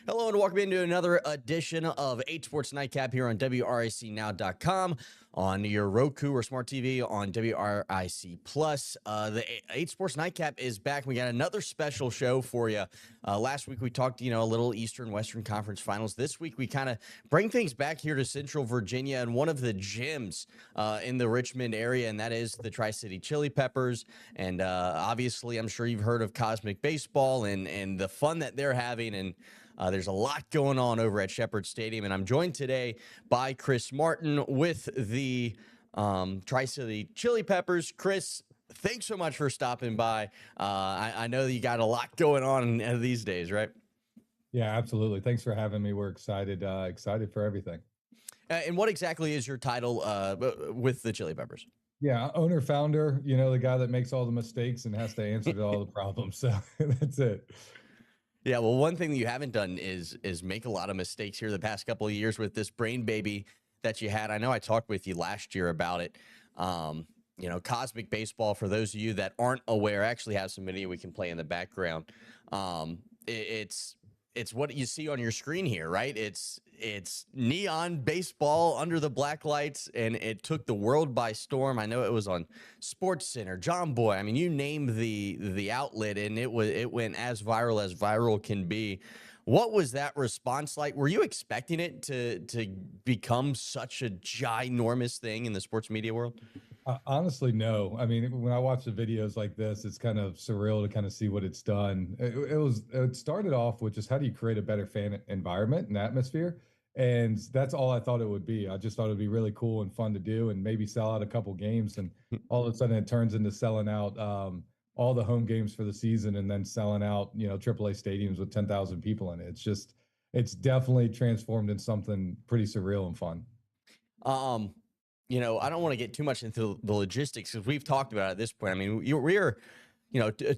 Hello and welcome into another edition of 8Sports Nightcap here on WRICnow.com, on your Roku or Smart TV on WRIC Plus. The 8Sports Nightcap is back. We got another special show for you. Last week we talked, a little Eastern Western Conference Finals. This week we kind of bring things back here to Central Virginia and one of the gyms in the Richmond area, and that is the Tri-City Chili Peppers. And obviously, I'm sure you've heard of Cosmic Baseball and the fun that they're having. And there's a lot going on over at Shepherd Stadium, and I'm joined today by Chris Martin with the Tri-City Chili Peppers. Chris, thanks so much for stopping by. I know that you got a lot going on these days, right? Yeah, absolutely. Thanks for having me. We're excited for everything. And what exactly is your title with the Chili Peppers? Yeah, owner, founder, the guy that makes all the mistakes and has to answer to all the problems. So that's it. Yeah, well, one thing that you haven't done is make a lot of mistakes here the past couple of years with this brain baby that you had. I know I talked with you last year about it. Cosmic Baseball, for those of you that aren't aware, I actually have some video we can play in the background. It's what you see on your screen here, right? It's neon baseball under the black lights, and it took the world by storm. I know it was on Sports Center, John Boy. I mean, you name the outlet, and it went as viral can be. What was that response like? Were you expecting it to become such a ginormous thing in the sports media world? Honestly, no. I mean, when I watch the videos like this, it's kind of surreal to kind of see what it's done. It started off with just how do you create a better fan environment and atmosphere, and that's all I thought it would be. I just thought it'd be really cool and fun to do, and maybe sell out a couple games, and all of a sudden it turns into selling out all the home games for the season, and then selling out AAA stadiums with 10,000 people in it. It's definitely transformed into something pretty surreal and fun. Um, I don't want to get too much into the logistics because we've talked about it at this point. I mean, we're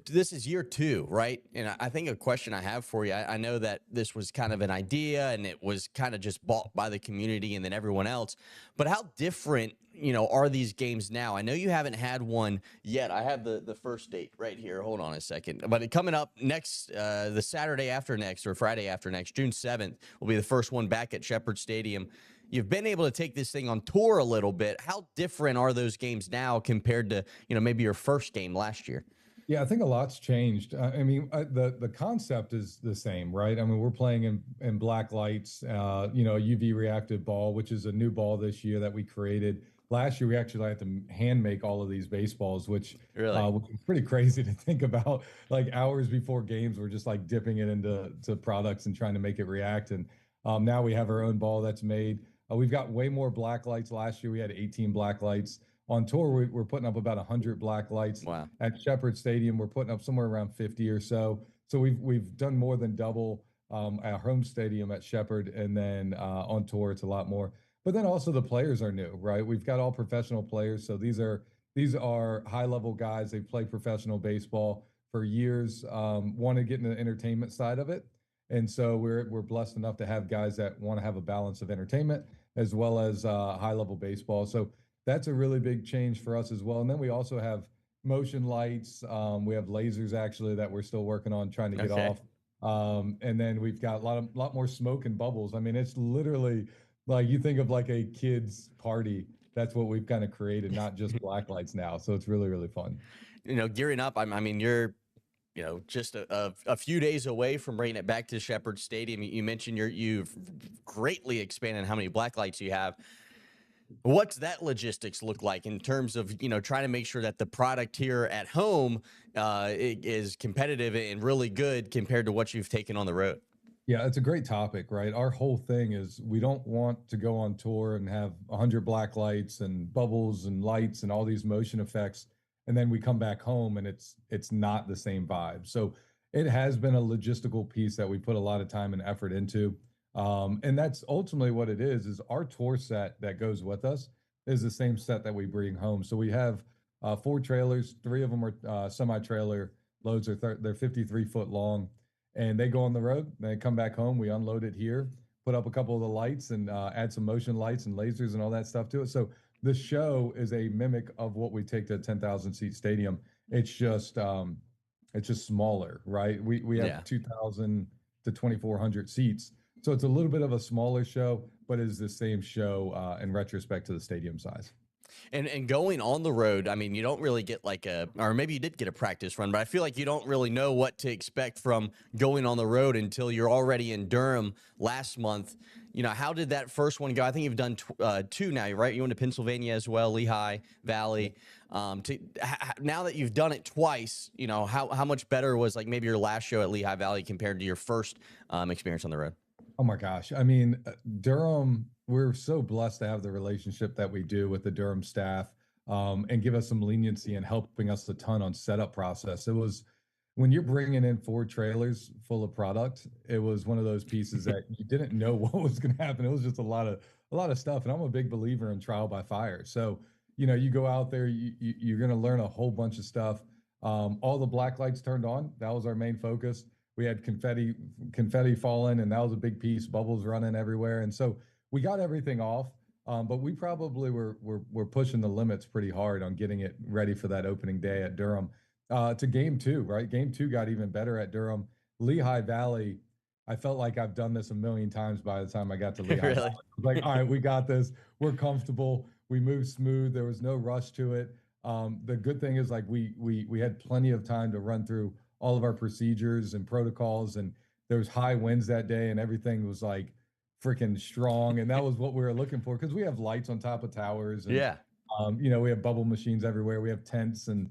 this is year two, right? And I think a question I have for you, I know that this was kind of an idea and it was kind of just bought by the community and then everyone else, but how different, are these games now? I know you haven't had one yet. I have the first date right here. Hold on a second. But coming up next, the Saturday after next or Friday after next, June 7th, will be the first one back at Shepherd Stadium. You've been able to take this thing on tour a little bit. How different are those games now compared to, maybe your first game last year? Yeah, I think a lot's changed. I mean, the concept is the same, right? I mean, we're playing in black lights, UV reactive ball, which is a new ball this year that we created. Last year, we actually had to hand make all of these baseballs, which Really? was pretty crazy to think about. Like hours before games, we're just like dipping it into products and trying to make it react. And now we have our own ball that's made. We've got way more black lights. Last year, we had 18 black lights. On tour, we're putting up about 100 black lights. Wow. At Shepherd Stadium, we're putting up somewhere around 50 or so. So we've done more than double our home stadium at Shepherd, and then on tour it's a lot more. But then also the players are new, right? We've got all professional players, so these are high level guys. They play professional baseball for years. Want to get in the entertainment side of it, and so we're blessed enough to have guys that want to have a balance of entertainment as well as high level baseball. So that's a really big change for us as well. And then we also have motion lights. We have lasers actually that we're still working on trying to get Okay. off. And then we've got a lot more smoke and bubbles. I mean, it's literally like you think of like a kid's party. That's what we've kind of created, not just black lights now. So it's really, really fun. Gearing up, I mean, you're, just a few days away from bringing it back to Shepherd Stadium. You mentioned you've greatly expanded how many black lights you have. What's that logistics look like in terms of, trying to make sure that the product here at home is competitive and really good compared to what you've taken on the road? Yeah, it's a great topic, right? Our whole thing is we don't want to go on tour and have 100 black lights and bubbles and lights and all these motion effects, and then we come back home and it's not the same vibe. So it has been a logistical piece that we put a lot of time and effort into, and that's ultimately what it is. Is our tour set that goes with us is the same set that we bring home. So we have four trailers. Three of them are semi-trailer loads. They're 53-foot long, and they go on the road. They come back home. We unload it here, put up a couple of the lights, and add some motion lights and lasers and all that stuff to it. So the show is a mimic of what we take to a 10,000 seat stadium. It's just smaller, right? We have Yeah. 2,000. to 2,400 seats. So it's a little bit of a smaller show, but it is the same show in retrospect to the stadium size. And going on the road, I mean, you don't really get like a, or maybe you did get a practice run, but I feel like you don't really know what to expect from going on the road until you're already in Durham last month. You know, how did that first one go? I think you've done two now, right? You went to Pennsylvania as well, Lehigh Valley. Now that you've done it twice, you know, how much better was like maybe your last show at Lehigh Valley compared to your first experience on the road? Oh my gosh. I mean, Durham, we're so blessed to have the relationship that we do with the Durham staff, and give us some leniency and helping us a ton on setup process. It was when you're bringing in 4 trailers full of product, it was one of those pieces that you didn't know what was going to happen. It was just a lot of stuff. And I'm a big believer in trial by fire. So, you know, you go out there, you're going to learn a whole bunch of stuff. All the black lights turned on. That was our main focus. We had confetti falling, and that was a big piece. Bubbles running everywhere, and so we got everything off. But we probably were pushing the limits pretty hard on getting it ready for that opening day at Durham. To game two, right? Game two got even better at Durham. Lehigh Valley, I felt like I've done this a million times by the time I got to Lehigh Valley. Really? I was like, all right, we got this. We're comfortable. We moved smooth. There was no rush to it. The good thing is like we had plenty of time to run through all of our procedures and protocols, and there was high winds that day, and everything was like freaking strong, and that was what we were looking for because we have lights on top of towers, and Yeah. you know, we have bubble machines everywhere, we have tents, and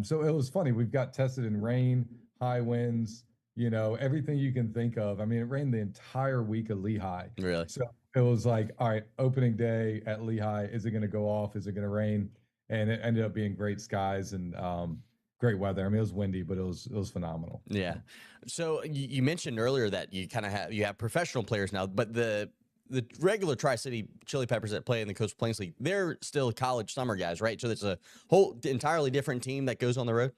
so it was funny. We've got tested in rain, high winds, you know, everything you can think of. I mean, it rained the entire week of Lehigh. Really? So it was like, all right, opening day at Lehigh, is it going to go off, is it going to rain? And it ended up being great skies and great weather. I mean, it was windy, but it was phenomenal. Yeah. So you mentioned earlier that you have professional players now, but the regular Tri-City Chili Peppers that play in the Coastal Plains League, they're still college summer guys, right? So it's a whole entirely different team that goes on the road.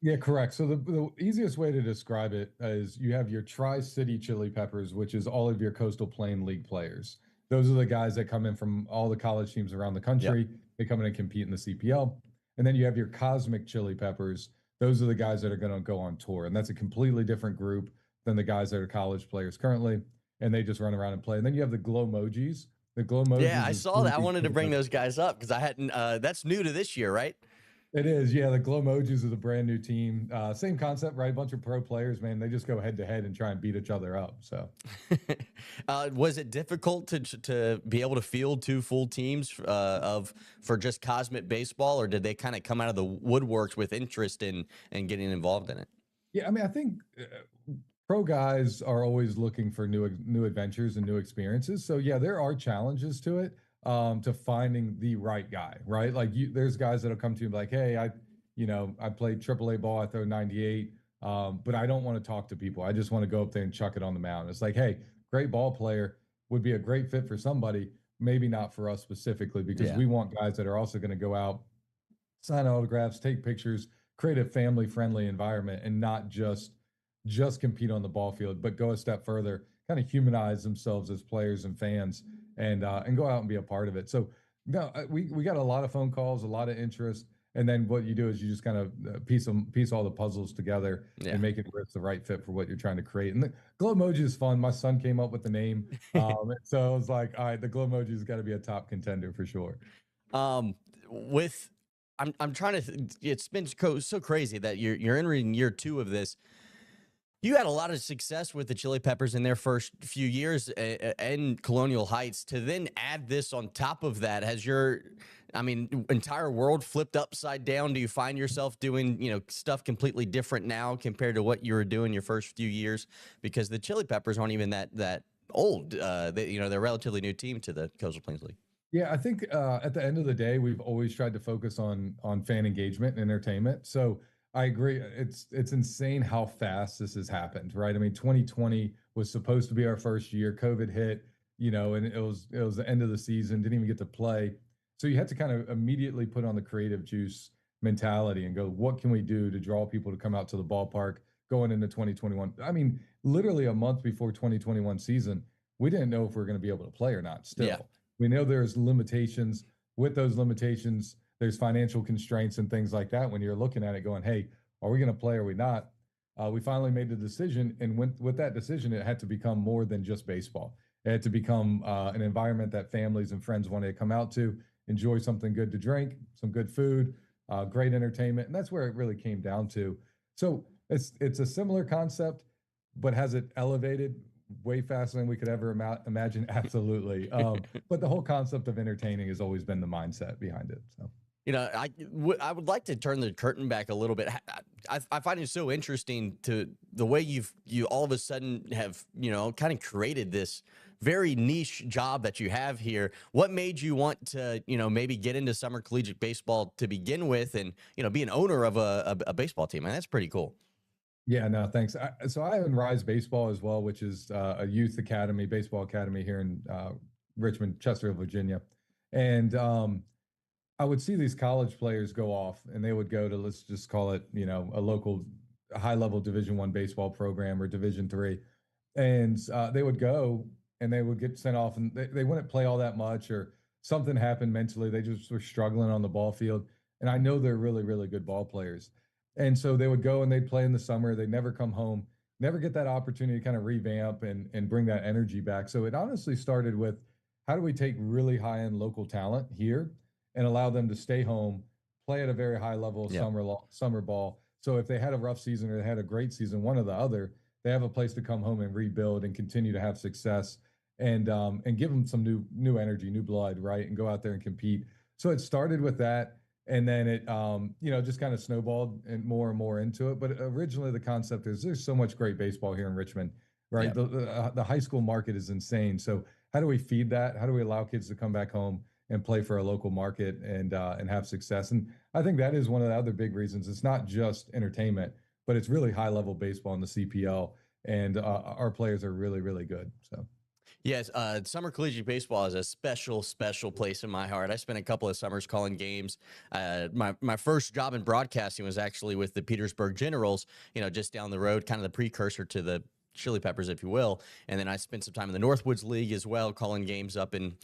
Yeah, correct. So the easiest way to describe it is you have your Tri-City Chili Peppers, which is all of your Coastal Plain League players. Those are the guys that come in from all the college teams around the Yep. country. They come in and compete in the CPL. And then you have your Cosmic Chili Peppers. Those are the guys that are going to go on tour. And that's a completely different group than the guys that are college players currently. And they just run around and play. And then you have the Glowmojis. The Yeah, Glowmojis I is saw that. I wanted to bring those guys up because I hadn't. That's new to this year, right? it is, yeah. The Glowmojis is a brand new team. Same concept, right? A bunch of pro players, man. They just go head to head and try and beat each other up. So, Was it difficult to be able to field two full teams of for just Cosmic baseball, or did they kind of come out of the woodworks with interest in getting involved in it? yeah, I mean, I think pro guys are always looking for new adventures and new experiences. So, yeah, there are challenges to it, to finding the right guy, right? Like, there's guys that'll come to you and be like, hey, I played AAA ball. I throw 98, but I don't want to talk to people. I just want to go up there and chuck it on the mound. It's like, hey, great ball player would be a great fit for somebody, maybe not for us specifically, because Yeah. we want guys that are also going to go out, sign autographs, take pictures, create a family friendly environment, and not just compete on the ball field, but go a step further, kind of humanize themselves as players and fans, and go out and be a part of it. So no, we got a lot of phone calls, a lot of interest, and then what you do is you just kind of piece all the puzzles together Yeah. and make it where it's the right fit for what you're trying to create. And the glow emoji is fun. My son came up with the name, so I was like, all right, the glow emoji has got to be a top contender for sure. Um, with I'm trying to. It's been so crazy that you're entering year two of this. You had a lot of success with the Chili Peppers in their first few years in Colonial Heights. To then add this on top of that, has your, I mean, entire world flipped upside down? Do you find yourself doing, stuff completely different now compared to what you were doing your first few years? Because the Chili Peppers aren't even that old. They're a relatively new team to the Coastal Plains League. Yeah, I think at the end of the day, we've always tried to focus on fan engagement and entertainment. So I agree. It's insane how fast this has happened, right? I mean, 2020 was supposed to be our first year. COVID hit, and it was the end of the season. Didn't even get to play. So you had to kind of immediately put on the creative juice mentality and go, what can we do to draw people to come out to the ballpark going into 2021? I mean, literally a month before 2021 season, we didn't know if we are going to be able to play or not. Yeah. Still, we know there's limitations. With those limitations, there's financial constraints and things like that when you're looking at it going, hey, are we going to play or are we not? we finally made the decision. And with that decision, it had to become more than just baseball. It had to become an environment that families and friends wanted to come out to, enjoy something good to drink, some good food, great entertainment. And that's where it really came down to. So it's a similar concept, but has it elevated way faster than we could ever imagine? Absolutely. But the whole concept of entertaining has always been the mindset behind it. So. I would like to turn the curtain back a little bit. I find it so interesting to the way you all of a sudden have, kind of created this very niche job that you have here. What made you want to, maybe get into summer collegiate baseball to begin with and, be an owner of a baseball team? And that's pretty cool. Yeah, no, thanks. So I own Rise Baseball as well, which is a youth academy, baseball academy here in Richmond, Chesterfield, Virginia. And I would see these college players go off and they would go to, let's just call it, a local high level Division I baseball program or Division III. And they would go and they would get sent off and they wouldn't play all that much or something happened mentally. They just were struggling on the ball field. And I know they're really, really good ball players. And so they would go and they'd play in the summer. They'd never come home, never get that opportunity to kind of revamp and bring that energy back. So it honestly started with how do we take really high end local talent here and allow them to stay home, play at a very high level of Yeah. summer ball. So if they had a rough season or they had a great season, one or the other, they have a place to come home and rebuild and continue to have success and give them some new energy, new blood, right, and go out there and compete. So it started with that, and then it just kind of snowballed and more into it. But originally the concept is there's so much great baseball here in Richmond, right? Yeah. The high school market is insane. So how do we feed that? How do we allow kids to come back home and play for a local market and have success? And I think that is one of the other big reasons. It's not just entertainment, but it's really high level baseball in the CPL, and our players are really, really good. So. Yes, summer collegiate baseball is a special place in my heart. I spent a couple of summers calling games. My first job in broadcasting was actually with the Petersburg Generals, just down the road, kind of the precursor to the Chili Peppers, if you will. And then I spent some time in the Northwoods League as well, calling games up in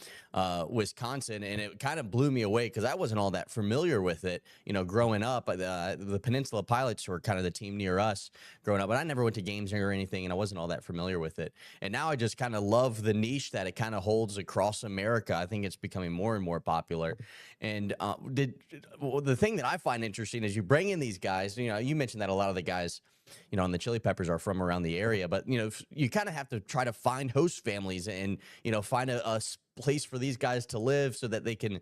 Wisconsin. And it kind of blew me away because I wasn't all that familiar with it. Growing up, the Peninsula Pilots were kind of the team near us growing up, but I never went to games or anything, and I wasn't all that familiar with it. And now I just kind of love the niche that it kind of holds across America. I think it's becoming more and more popular. And the thing that I find interesting is you bring in these guys. You mentioned that a lot of the guys and the Chili Peppers are from around the area, but you kind of have to try to find host families and find a place for these guys to live so that they can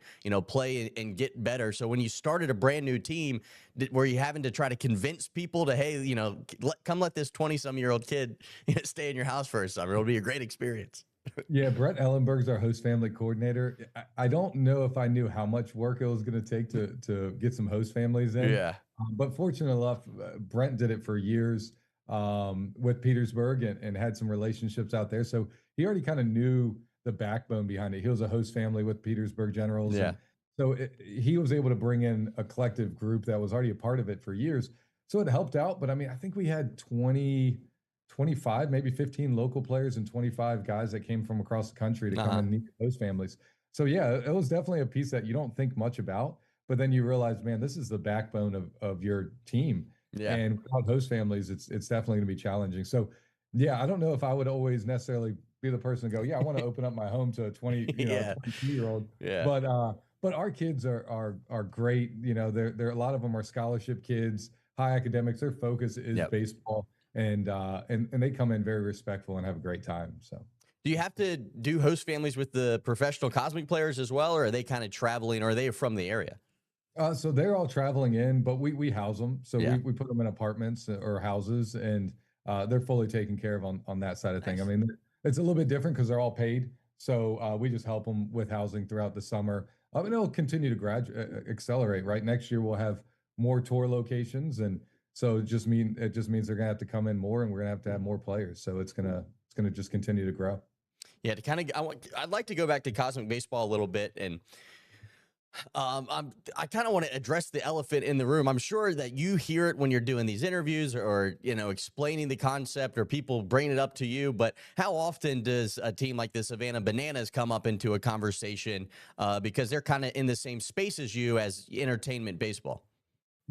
play and get better. So when you started a brand new team, were you having to try to convince people to, hey, come let this 20-some-year-old kid stay in your house for a summer? It'll be a great experience. Yeah, Brett Ellenberg's our host family coordinator. I don't know if I knew how much work it was going to take to get some host families in. Yeah. But fortunate enough, Brent did it for years with Petersburg and had some relationships out there. So he already kind of knew the backbone behind it. He was a host family with Petersburg Generals. Yeah. And so he was able to bring in a collective group that was already a part of it for years. So it helped out. But I mean, I think we had 25, maybe 15 local players and 25 guys that came from across the country to come and meet those families. So yeah, it was definitely a piece that you don't think much about, but then you realize, man, this is the backbone of your team. Yeah. And without host families, it's definitely going to be challenging. So yeah, I don't know if I would always necessarily be the person to go, yeah, I want to open up my home to a 22-year-old. Yeah. But our kids are great. They're a lot of them are scholarship kids, high academics. Their focus is baseball. And they come in very respectful and have a great time. So, do you have to do host families with the professional Cosmic players as well, or are they kind of traveling, or are they from the area? So they're all traveling in, but we house them. So Yeah. we put them in apartments or houses, and they're fully taken care of on that side of thing. I mean, it's a little bit different because they're all paid. So we just help them with housing throughout the summer. And it'll continue to accelerate. Right, next year we'll have more tour locations, and so it just means they're gonna have to come in more, and we're gonna have to have more players. So it's gonna just continue to grow. Yeah, to kind of, I'd like to go back to Cosmic Baseball a little bit, and I kind of want to address the elephant in the room. I'm sure that you hear it when you're doing these interviews or explaining the concept or people bring it up to you. But how often does a team like the Savannah Bananas come up into a conversation because they're kind of in the same space as you as entertainment baseball?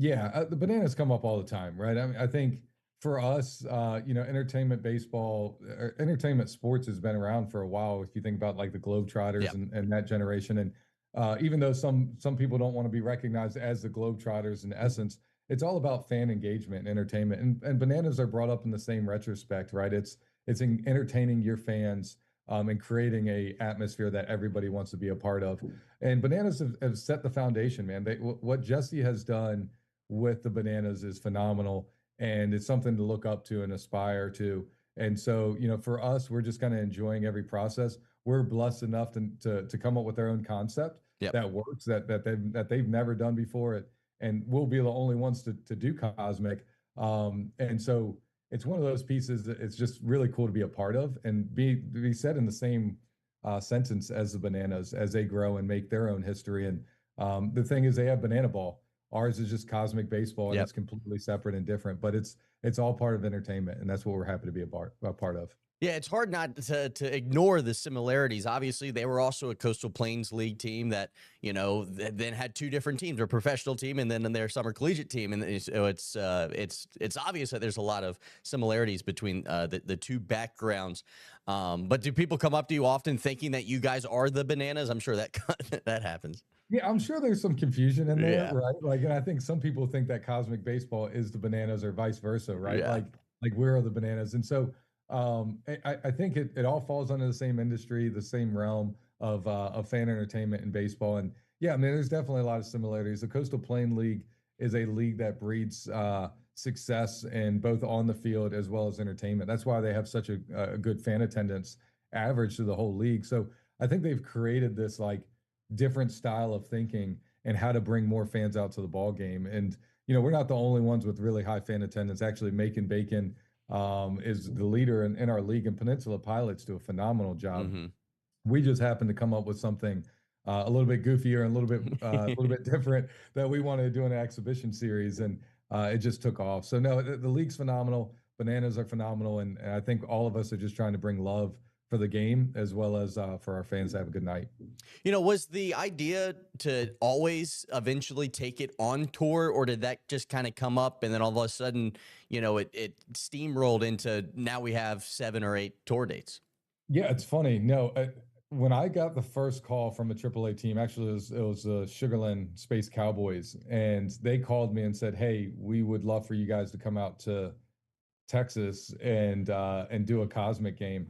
Yeah, the Bananas come up all the time, right? I mean, I think For us, entertainment baseball, entertainment sports has been around for a while. If you think about like the Globetrotters Yeah. and that generation, and even though some people don't want to be recognized as the Globetrotters in essence, it's all about fan engagement and entertainment. And bananas are brought up in the same retrospect, right? It's entertaining your fans and creating a atmosphere that everybody wants to be a part of. And bananas have set the foundation, man. What Jesse has done with the bananas is phenomenal, and it's something to look up to and aspire to. And so, for us, we're just kind of enjoying every process. We're blessed enough to come up with our own concept Yep. that works, that they've never done before it, and we'll be the only ones to do cosmic. And so it's one of those pieces that it's just really cool to be a part of and be said in the same sentence as the bananas as they grow and make their own history. And the thing is, they have banana ball. Ours is just cosmic baseball, and Yep. it's completely separate and different, but it's all part of entertainment, and that's what we're happy to be a part of. Yeah, it's hard not to ignore the similarities. Obviously, they were also a Coastal Plains League team that then had two different teams: their professional team and then their summer collegiate team. And it's obvious that there's a lot of similarities between the two backgrounds. But do people come up to you often thinking that you guys are the bananas? I'm sure that that happens. Yeah, I'm sure there's some confusion in there, Yeah, right? Like, and I think some people think that cosmic baseball is the bananas or vice versa, right? yeah, Like we're the bananas. And so I think it all falls under the same industry, the same realm of fan entertainment and baseball. And yeah, I mean, there's definitely a lot of similarities. The Coastal Plain League is a league that breeds success and both on the field as well as entertainment. That's why they have such a good fan attendance average to the whole league. So I think they've created this like different style of thinking and how to bring more fans out to the ball game. And we're not the only ones with really high fan attendance. Actually, Macon Bacon is the leader in our league, and Peninsula Pilots do a phenomenal job. hmm We just happened to come up with something a little bit goofier and a little bit different that we wanted to do in an exhibition series, and it just took off. So no, the league's phenomenal. Bananas are phenomenal, and I think all of us are just trying to bring love for the game as well as for our fans to have a good night. Was the idea to always eventually take it on tour, or did that just kind of come up and then all of a sudden, it steamrolled into now we have 7 or 8 tour dates? Yeah, it's funny. No, when I got the first call from a AAA team, actually it was Sugarland Space Cowboys, and they called me and said, "Hey, we would love for you guys to come out to Texas and do a cosmic game."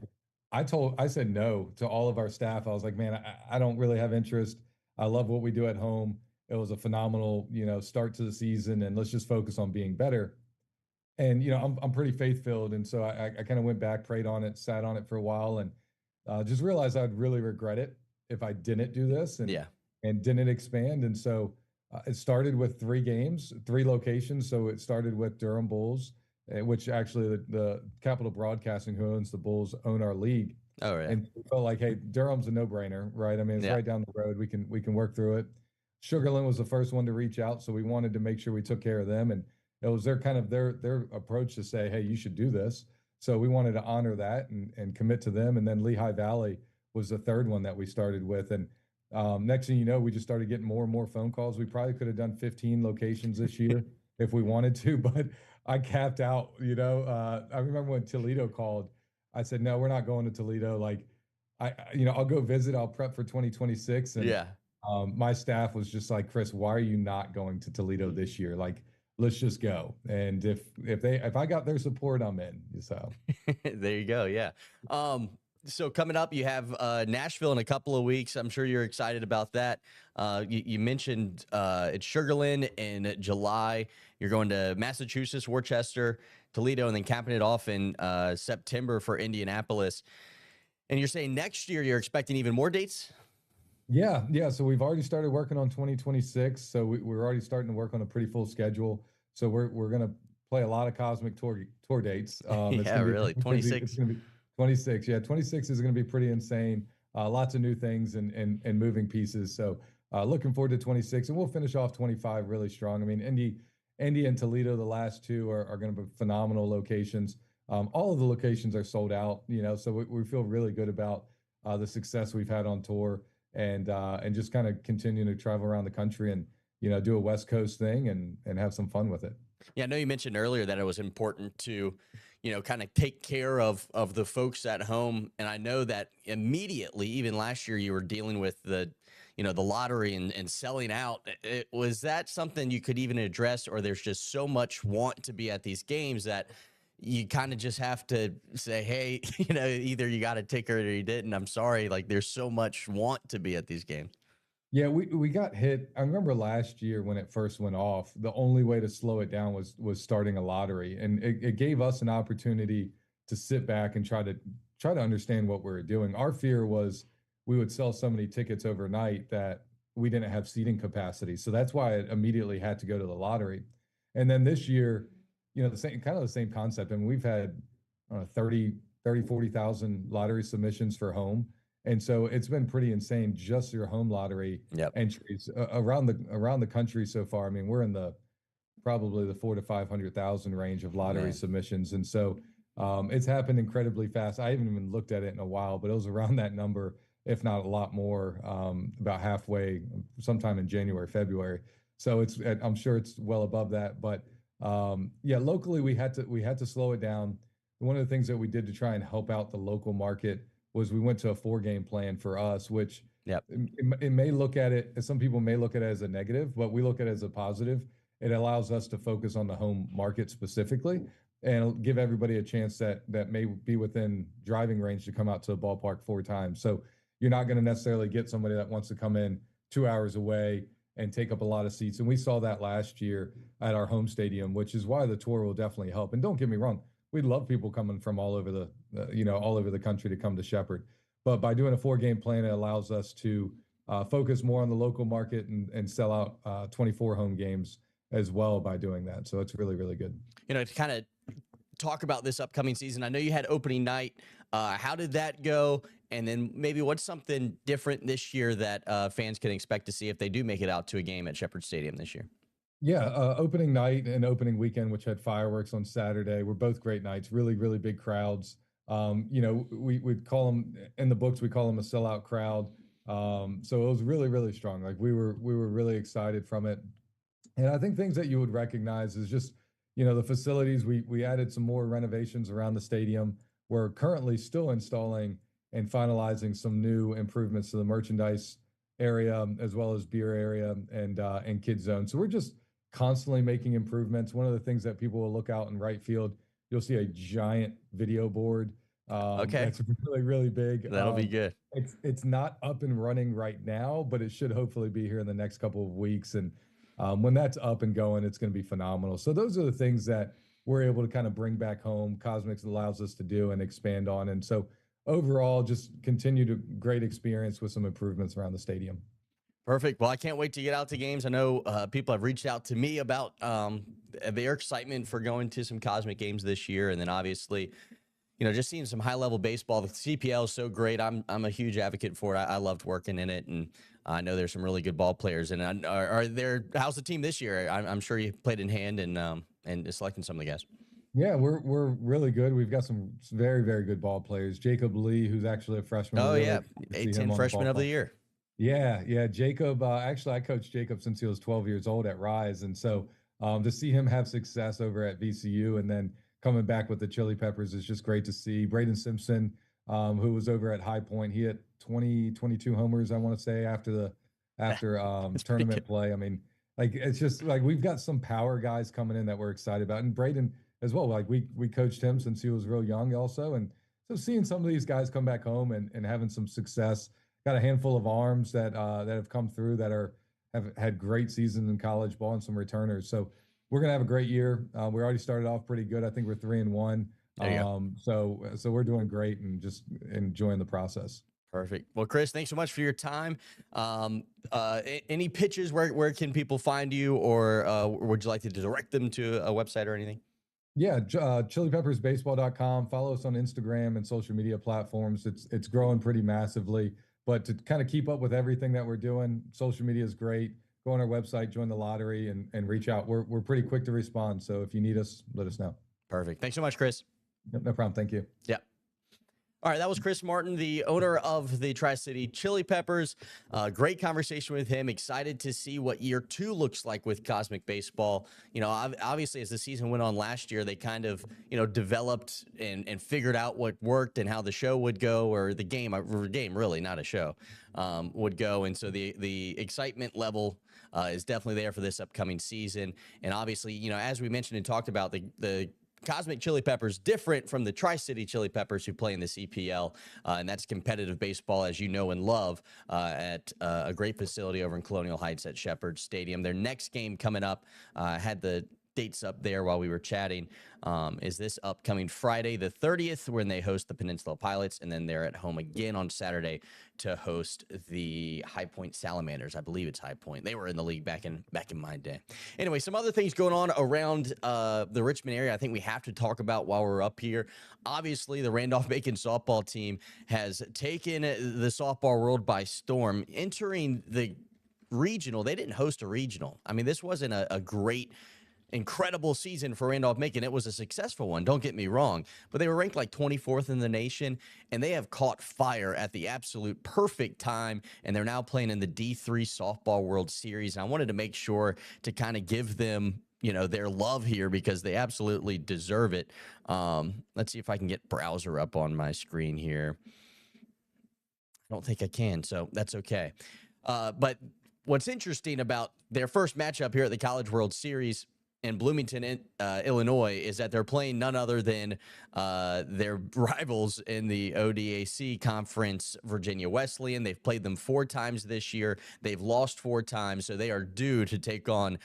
I said no to all of our staff. I was like, "Man, I don't really have interest. I love what we do at home. It was a phenomenal, start to the season, and let's just focus on being better." And I'm pretty faith filled, and so I kind of went back, prayed on it, sat on it for a while, and just realized I'd really regret it if I didn't do this and Yeah. didn't expand. And so it started with 3 games, 3 locations. So it started with Durham Bulls, which actually the Capital Broadcasting, who owns the Bulls, own our league, Oh, yeah. and we felt like, hey, Durham's a no brainer, right? I mean, it's Yeah. right down the road. We can work through it. Sugarland was the first one to reach out, so we wanted to make sure we took care of them, and it was their approach to say, hey, you should do this. So we wanted to honor that and commit to them. And then Lehigh Valley was the third one that we started with. And next thing you know, we just started getting more and more phone calls. We probably could have done 15 locations this year if we wanted to, but I capped out. I remember when Toledo called, I said, no, we're not going to Toledo. Like, I'll go visit. I'll prep for 2026, and Yeah. my staff was just like, Chris, why are you not going to Toledo this year? Like, let's just go. And if I got their support, I'm in. So There you go. Yeah. So coming up, you have Nashville in a couple of weeks. I'm sure you're excited about that. You mentioned it's Sugarland in July. You're going to Massachusetts, Worcester, Toledo, and then capping it off in September for Indianapolis. And you're saying next year you're expecting even more dates? yeah. So we've already started working on 2026. So we're already starting to work on a pretty full schedule. So we're gonna play a lot of cosmic tour dates. It's Yeah, gonna be really. it's 26. gonna be 26. Yeah, 26 is gonna be pretty insane. Lots of new things and moving pieces. So looking forward to 26, and we'll finish off 25 really strong. I mean, Indy and Toledo, the last two are going to be phenomenal locations. All of the locations are sold out, so we feel really good about the success we've had on tour, and just kind of continuing to travel around the country and do a West Coast thing and have some fun with it. Yeah, I know you mentioned earlier that it was important to, kind of take care of the folks at home, and I know that immediately, even last year, you were dealing with the lottery and selling out. Was that something you could even address, or there's just so much want to be at these games that you kind of just have to say, hey, either you got a ticket or you didn't. I'm sorry, like there's so much want to be at these games. Yeah, we got hit. I remember last year when it first went off, the only way to slow it down was starting a lottery. And it gave us an opportunity to sit back and try to understand what we were doing. Our fear was we would sell so many tickets overnight that we didn't have seating capacity. So that's why it immediately had to go to the lottery. And then this year, the same concept. I mean, we've had 40,000 lottery submissions for home. And so it's been pretty insane, just your home lottery Yep. entries around the country so far. I mean, we're in the probably the 400,000 to 500,000 range of lottery Man. submissions, and so it's happened incredibly fast. I haven't even looked at it in a while, but it was around that number, if not a lot more, about halfway, sometime in January, February. So I'm sure it's well above that, but yeah, locally we had to slow it down. One of the things that we did to try and help out the local market was we went to a 4 game plan for us, which Yep. it may look at it as some people may look at it as a negative, but we look at it as a positive. It allows us to focus on the home market specifically and give everybody a chance that may be within driving range to come out to the ballpark 4 times. So you're not going to necessarily get somebody that wants to come in 2 hours away and take up a lot of seats. And we saw that last year at our home stadium, which is why the tour will definitely help. And don't get me wrong, we'd love people coming from all over all over the country to come to Shepherd. But by doing a 4 game plan, it allows us to focus more on the local market and sell out 24 home games as well by doing that. So it's really, really good. To kind of talk about this upcoming season, I know you had opening night. How did that go? And then maybe what's something different this year that fans can expect to see if they do make it out to a game at Shepherd Stadium this year? Yeah, opening night and opening weekend, which had fireworks on Saturday, were both great nights. Really, really big crowds. We'd call them in the books. We call them a sellout crowd. So it was really, really strong. Like we were really excited from it. And I think things that you would recognize is just, the facilities. We added some more renovations around the stadium. We're currently still installing and finalizing some new improvements to the merchandise area as well as beer area and kids zone. So we're just constantly making improvements. One of the things that people will look out in right field, you'll see a giant video board Okay, that's really, really big. that'll be good. It's not up and running right now, but it should hopefully be here in the next couple of weeks. And when that's up and going, it's going to be phenomenal. So those are the things that we're able to kind of bring back home. Cosmics allows us to do and expand on. And so overall, just continue to great experience with some improvements around the stadium. Perfect. Well, I can't wait to get out to games. I know people have reached out to me about their excitement for going to some Cosmic games this year, and then obviously, just seeing some high level baseball. The CPL is so great. I'm a huge advocate for it. I loved working in it, and I know there's some really good ball players. And are there? How's the team this year? I'm sure you played in hand and selecting some of the guys. Yeah, we're really good. We've got some very, very good ball players. Jacob Lee, who's actually a freshman. Oh We're really yeah, excited to see him A10 on the freshman of the ballpark. year. Yeah, yeah. Jacob, actually, I coached Jacob since he was 12 years old at Rise. And so to see him have success over at VCU and then coming back with the Chili Peppers is just great to see. Braden Simpson, who was over at High Point, he hit 22 homers, I want to say, after That's pretty tournament good. play. I mean, like it's just like we've got some power guys coming in that we're excited about. And Braden as well. Like we coached him since he was real young also. And so seeing some of these guys come back home and having some success, got a handful of arms that have come through that have had great seasons in college ball and some returners. So we're gonna have a great year. We already started off pretty good. I think we're 3-1. There you go. So we're doing great and just enjoying the process. Perfect. Well, Chris, thanks so much for your time. Any pitches? Where can people find you, or would you like to direct them to a website or anything? Yeah, chilipeppersbaseball.com. Follow us on Instagram and social media platforms. It's growing pretty massively. But to kind of keep up with everything that we're doing, social media is great. Go on our website, join the lottery, and reach out. We're pretty quick to respond. So if you need us, let us know. Perfect. Thanks so much, Chris. Yep, no problem. Thank you. Yeah. All right, that was Chris Martin, the owner of the Tri-City Chili Peppers. Great conversation with him. Excited to see what year 2 looks like with Cosmic Baseball. You know, obviously, as the season went on last year, they kind of, developed and figured out what worked and how the show would go, or the game really, not a show, would go. And so the excitement level is definitely there for this upcoming season. And obviously, as we mentioned and talked about, the Cosmic Chili Peppers different from the Tri-City Chili Peppers who play in the CPL, and that's competitive baseball, as you know and love, at a great facility over in Colonial Heights at Shepherd Stadium. Their next game coming up, had the dates up there while we were chatting, is this upcoming Friday the 30th, when they host the Peninsula Pilots, and then they're at home again on Saturday to host the High Point Salamanders. I believe it's High Point. They were in the league back in my day. Anyway, some other things going on around the Richmond area I think we have to talk about while we're up here. Obviously, the Randolph-Macon softball team has taken the softball world by storm, entering the regional. They didn't host a regional. I mean, this wasn't a great, incredible season for Randolph-Macon. It was a successful one, don't get me wrong, but they were ranked like 24th in the nation, and they have caught fire at the absolute perfect time, and they're now playing in the D3 Softball World Series. And I wanted to make sure to kind of give them, their love here, because they absolutely deserve it. Let's see if I can get browser up on my screen here. I don't think I can, so that's okay. But what's interesting about their first matchup here at the College World Series in Bloomington, Illinois, is that they're playing none other than their rivals in the ODAC conference, Virginia Wesleyan. They've played them 4 times this year. They've lost 4 times, so they are due to take down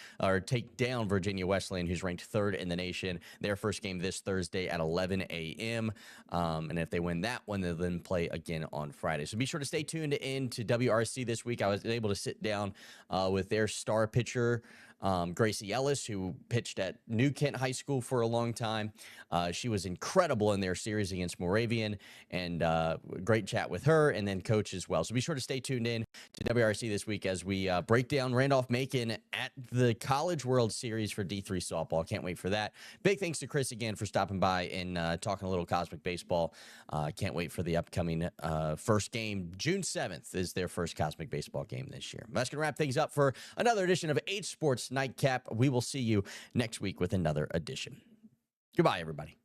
Virginia Wesleyan, who's ranked 3rd in the nation. Their first game this Thursday at 11 a.m. And if they win that one, they'll then play again on Friday. So be sure to stay tuned in to WRC this week. I was able to sit down with their star pitcher, Gracie Ellis, who pitched at New Kent High School for a long time. She was incredible in their series against Moravian, and great chat with her, and then coach as well. So be sure to stay tuned in to WRC this week as we break down Randolph-Macon at the College World Series for D3 softball. Can't wait for that. Big thanks to Chris again for stopping by and talking a little Cosmic Baseball. Can't wait for the upcoming first game. June 7th is their first Cosmic Baseball game this year. That's going to wrap things up for another edition of 8 Sports Nightcap. We will see you next week with another edition. Goodbye, everybody.